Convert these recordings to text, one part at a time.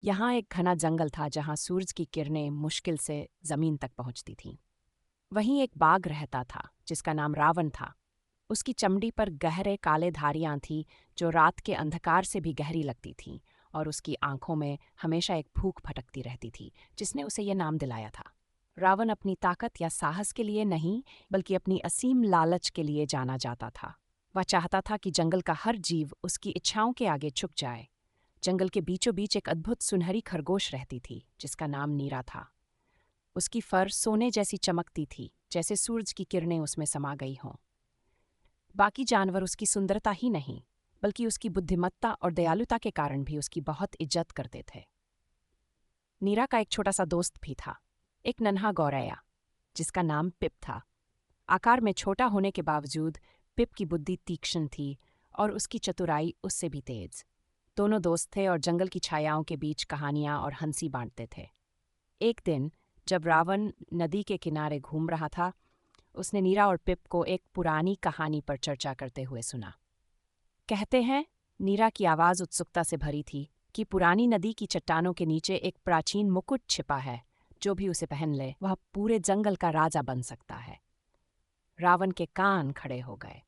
यहाँ एक घना जंगल था जहाँ सूरज की किरणें मुश्किल से जमीन तक पहुंचती थीं। वहीं एक बाघ रहता था जिसका नाम रावण था। उसकी चमड़ी पर गहरे काले धारियां थीं जो रात के अंधकार से भी गहरी लगती थीं, और उसकी आंखों में हमेशा एक भूख भटकती रहती थी जिसने उसे यह नाम दिलाया था। रावण अपनी ताकत या साहस के लिए नहीं, बल्कि अपनी असीम लालच के लिए जाना जाता था। वह चाहता था कि जंगल का हर जीव उसकी इच्छाओं के आगे झुक जाए। जंगल के बीचों बीच एक अद्भुत सुनहरी खरगोश रहती थी जिसका नाम नीरा था। उसकी फर सोने जैसी चमकती थी, जैसे सूरज की किरणें उसमें समा गई हों। बाकी जानवर उसकी सुंदरता ही नहीं, बल्कि उसकी बुद्धिमत्ता और दयालुता के कारण भी उसकी बहुत इज्जत करते थे। नीरा का एक छोटा सा दोस्त भी था, एक नन्हा गौरैया जिसका नाम पिप था। आकार में छोटा होने के बावजूद पिप की बुद्धि तीक्ष्ण थी और उसकी चतुराई उससे भी तेज। दोनों दोस्त थे और जंगल की छायाओं के बीच कहानियां और हंसी बांटते थे। एक दिन जब रावण नदी के किनारे घूम रहा था, उसने नीरा और पिप को एक पुरानी कहानी पर चर्चा करते हुए सुना। कहते हैं, नीरा की आवाज उत्सुकता से भरी थी, कि पुरानी नदी की चट्टानों के नीचे एक प्राचीन मुकुट छिपा है। जो भी उसे पहन ले वह पूरे जंगल का राजा बन सकता है। रावण के कान खड़े हो गए।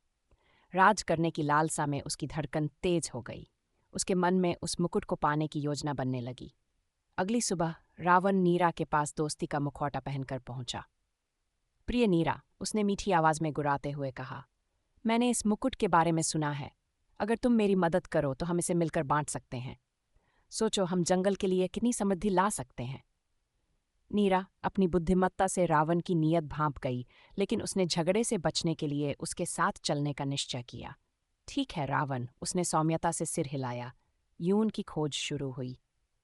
राज करने की लालसा में उसकी धड़कन तेज हो गई। उसके मन में उस मुकुट को पाने की योजना बनने लगी। अगली सुबह रावण नीरा के पास दोस्ती का मुखौटा पहनकर पहुंचा। प्रिय नीरा, उसने मीठी आवाज में गुर्राते हुए कहा, मैंने इस मुकुट के बारे में सुना है। अगर तुम मेरी मदद करो तो हम इसे मिलकर बांट सकते हैं। सोचो, हम जंगल के लिए कितनी समृद्धि ला सकते हैं। नीरा अपनी बुद्धिमत्ता से रावण की नीयत भांप गई, लेकिन उसने झगड़े से बचने के लिए उसके साथ चलने का निश्चय किया। ठीक है रावण, उसने सौम्यता से सिर हिलाया। यूं उनकी खोज शुरू हुई।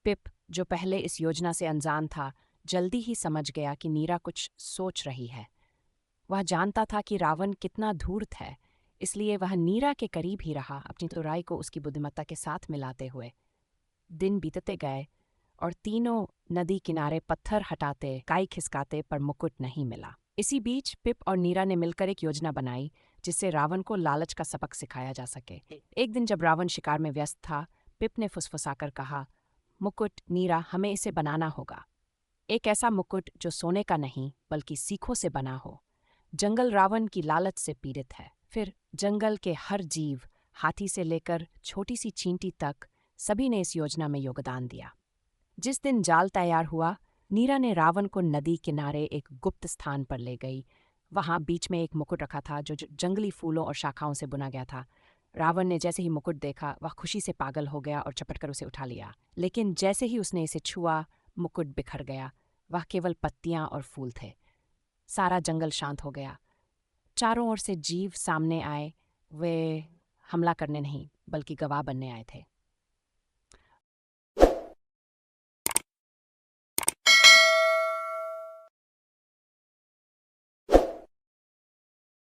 पिप, जो पहले इस योजना से अनजान था, जल्दी ही समझ गया कि नीरा कुछ सोच रही है। वह जानता था कि रावण कितना धूर्त है, इसलिए वह नीरा के करीब ही रहा, अपनी तुराई को उसकी बुद्धिमत्ता के साथ मिलाते हुए। दिन बीतते गए और तीनों नदी किनारे पत्थर हटाते, काई खिसकाते, पर मुकुट नहीं मिला। इसी बीच पिप और नीरा ने मिलकर एक योजना बनाई जिससे रावण को लालच का सबक सिखाया जा सके। एक दिन जब रावण शिकार में व्यस्त था, पिप ने फुसफुसाकर कहा, मुकुट नीरा, हमें इसे बनाना होगा। एक ऐसा मुकुट जो सोने का नहीं बल्कि सीखों से बना हो। जंगल रावण की लालच से पीड़ित है। फिर जंगल के हर जीव, हाथी से लेकर छोटी सी चींटी तक, सभी ने इस योजना में योगदान दिया। जिस दिन जाल तैयार हुआ, नीरा ने रावण को नदी किनारे एक गुप्त स्थान पर ले गई। वहां बीच में एक मुकुट रखा था जो जंगली फूलों और शाखाओं से बुना गया था। रावण ने जैसे ही मुकुट देखा, वह खुशी से पागल हो गया और चपटकर उसे उठा लिया। लेकिन जैसे ही उसने इसे छुआ, मुकुट बिखर गया। वह केवल पत्तियां और फूल थे। सारा जंगल शांत हो गया। चारों ओर से जीव सामने आए। वे हमला करने नहीं, बल्कि गवाह बनने आए थे।